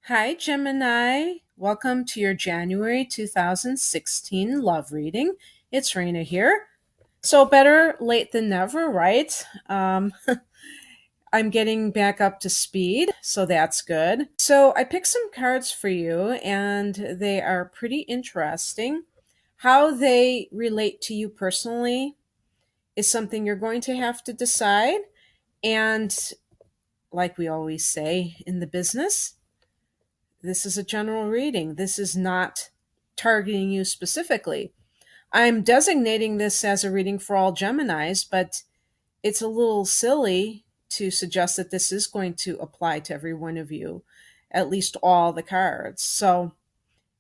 Hi, Gemini. Welcome to your January 2016 love reading. It's Raina here. So, better late than never, right? I'm getting back up to speed, so that's good. So, I picked some cards for you, and they are pretty interesting. How they relate to you personally is something you're going to have to decide. And, like we always say in the business, this is a general reading. This is not targeting you specifically. I'm designating this as a reading for all Geminis, but it's a little silly to suggest that this is going to apply to every one of you, at least all the cards. So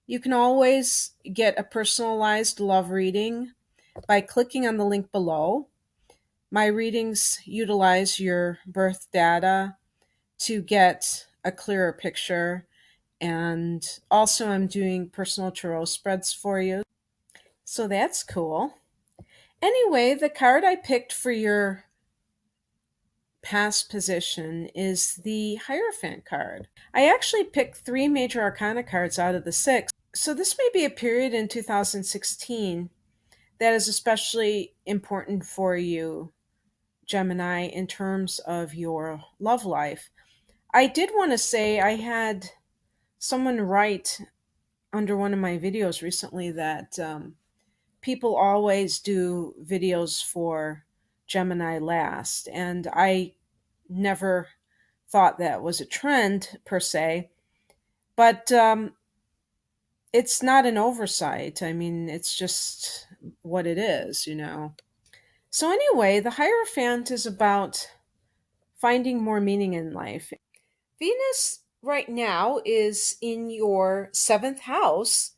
you can always get a personalized love reading by clicking on the link below. My readings utilize your birth data to get a clearer picture, and also I'm doing personal tarot spreads for you. So that's cool. Anyway, the card I picked for your past position is the Hierophant card. I actually picked three major arcana cards out of the six. So this may be a period in 2016 that is especially important for you, Gemini, in terms of your love life. I did want to say I had someone write under one of my videos recently that people always do videos for Gemini last, and I never thought that was a trend per se, but it's not an oversight. I mean, it's just what it is. So, anyway, the Hierophant is about finding more meaning in life. Venus right now is in your seventh house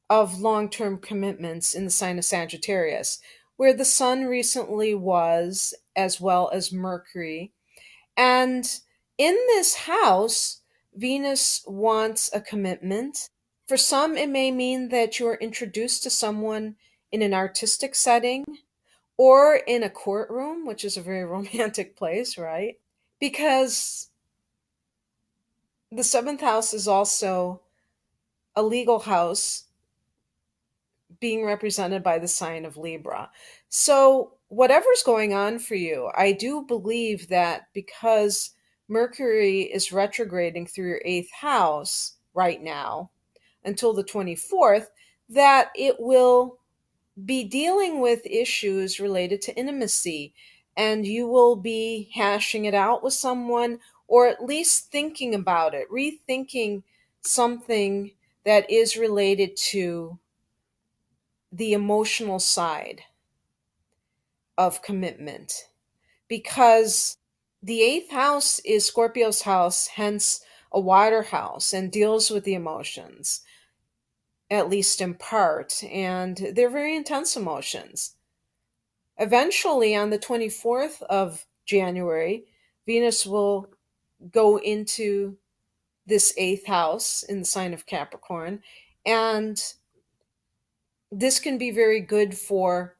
of long term commitments in the sign of Sagittarius, where the sun recently was, as well as Mercury. And in this house, Venus wants a commitment. For some, it may mean that you're introduced to someone in an artistic setting or in a courtroom, which is a very romantic place, right? Because the seventh house is also a legal house being represented by the sign of Libra. So, whatever's going on for you, I do believe that because Mercury is retrograding through your eighth house right now until the 24th, that it will be dealing with issues related to intimacy, and you will be hashing it out with someone, or at least thinking about it, rethinking something that is related to the emotional side of commitment, because the eighth house is Scorpio's house, hence a water house, and deals with the emotions, at least in part, and they're very intense emotions. Eventually, on the 24th of January, Venus will go into this eighth house in the sign of Capricorn, and this can be very good for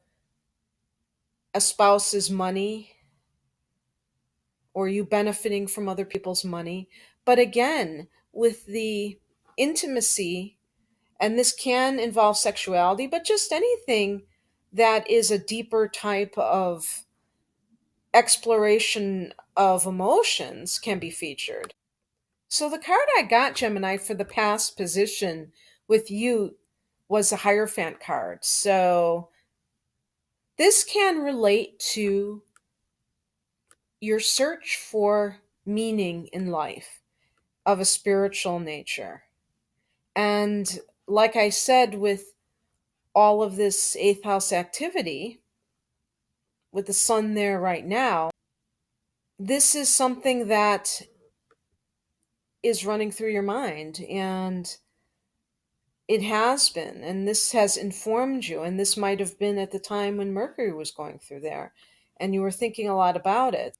a spouse's money or you benefiting from other people's money. But again, with the intimacy, and this can involve sexuality, but just anything that is a deeper type of exploration of emotions can be featured. So the card I got, Gemini, for the past position with you was a Hierophant card. So this can relate to your search for meaning in life of a spiritual nature. And like I said, with all of this eighth house activity, with the sun there right now, this is something that is running through your mind. And it has been. And this has informed you. And this might have been at the time when Mercury was going through there. And you were thinking a lot about it.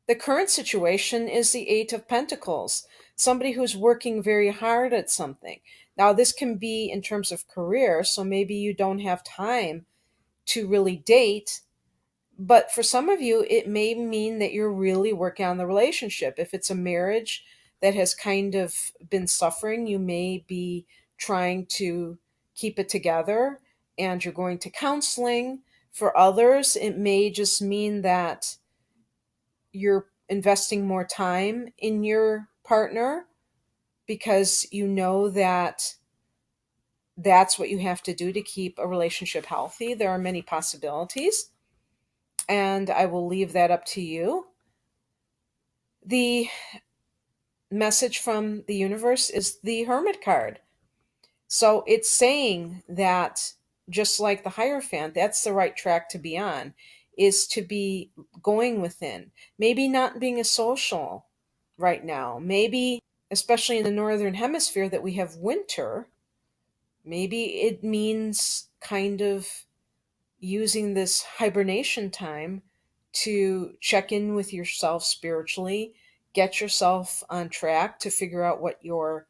The current situation is the Eight of Pentacles, somebody who's working very hard at something. Now, this can be in terms of career, so maybe you don't have time to really date, but for some of you, it may mean that you're really working on the relationship. If it's a marriage, that has kind of been suffering. You may be trying to keep it together and you're going to counseling. For others, it may just mean that you're investing more time in your partner because you know that that's what you have to do to keep a relationship healthy. There are many possibilities, and I will leave that up to you. The message from the universe is the Hermit card. So it's saying that just like the Hierophant, that's the right track to be on, is to be going within. Maybe not being a social right now. Maybe, especially in the Northern Hemisphere, that we have winter, maybe it means kind of using this hibernation time to check in with yourself spiritually, get yourself on track to figure out what your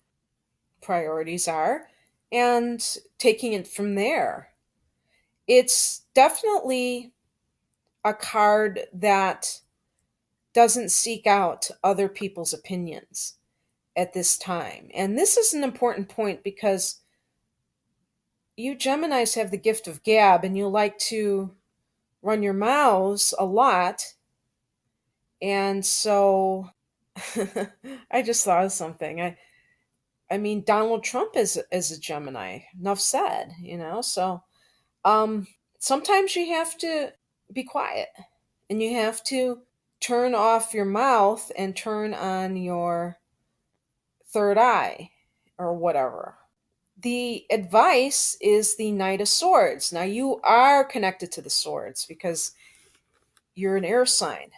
priorities are, and taking it from there. It's definitely a card that doesn't seek out other people's opinions at this time. And this is an important point because you Geminis have the gift of gab and you like to run your mouths a lot. And so I just thought of something. I mean Donald Trump is a Gemini. Enough said, you know. So sometimes you have to be quiet and you have to turn off your mouth and turn on your third eye or whatever. The advice is the Knight of Swords. Now you are connected to the swords because you're an air sign.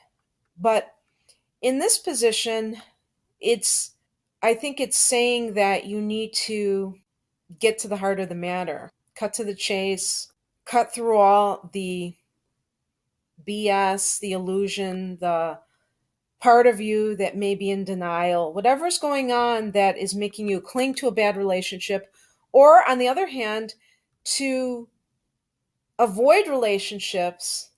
But in this position, it's I think it's saying that you need to get to the heart of the matter, cut to the chase, cut through all the BS, the illusion, the part of you that may be in denial, whatever's going on that is making you cling to a bad relationship, or on the other hand, to avoid relationships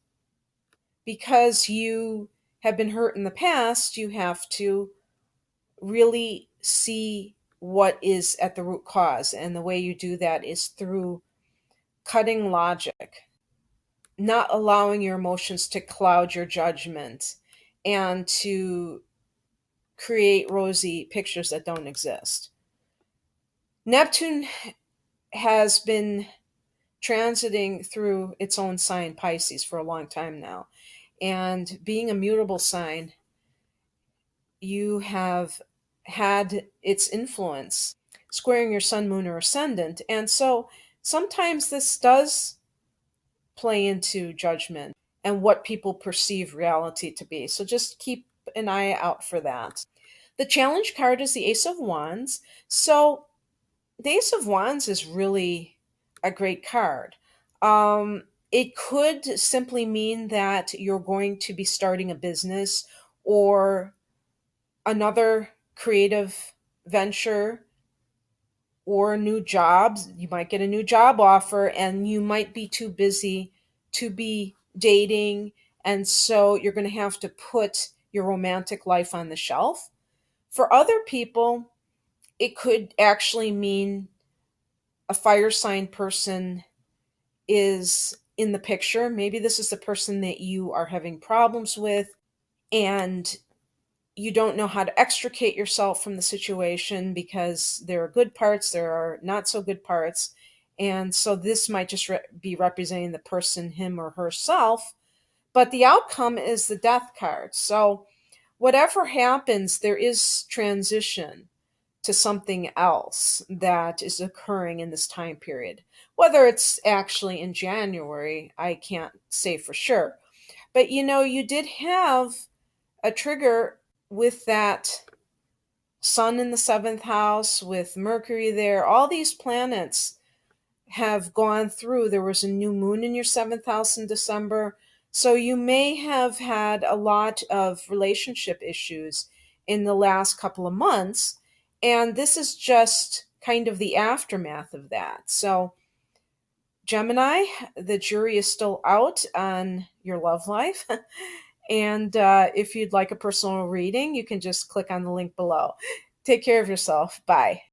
because you have been hurt in the past, you have to really see what is at the root cause. And the way you do that is through cutting logic, not allowing your emotions to cloud your judgment and to create rosy pictures that don't exist. Neptune has been transiting through its own sign, Pisces, for a long time now. And being a mutable sign, you have had its influence squaring your sun, moon, or ascendant. And so sometimes this does play into judgment and what people perceive reality to be. So just keep an eye out for that. The challenge card is the Ace of Wands. So the Ace of Wands is really a great card. It could simply mean that you're going to be starting a business or another creative venture or new jobs. You might get a new job offer and you might be too busy to be dating. And so you're going to have to put your romantic life on the shelf. For other people, it could actually mean a fire sign person is in the picture. Maybe this is the person that you are having problems with and you don't know how to extricate yourself from the situation because there are good parts, there are not so good parts. And so this might just be representing the person, him or herself. But the outcome is the death card. So whatever happens, there is transition to something else that is occurring in this time period. Whether it's actually in January, I can't say for sure. But you know, you did have a trigger with that sun in the seventh house, with Mercury there. All these planets have gone through. There was a new moon in your seventh house in December. So you may have had a lot of relationship issues in the last couple of months. And this is just kind of the aftermath of that. So, Gemini, the jury is still out on your love life. And if you'd like a personal reading, you can just click on the link below. Take care of yourself. Bye.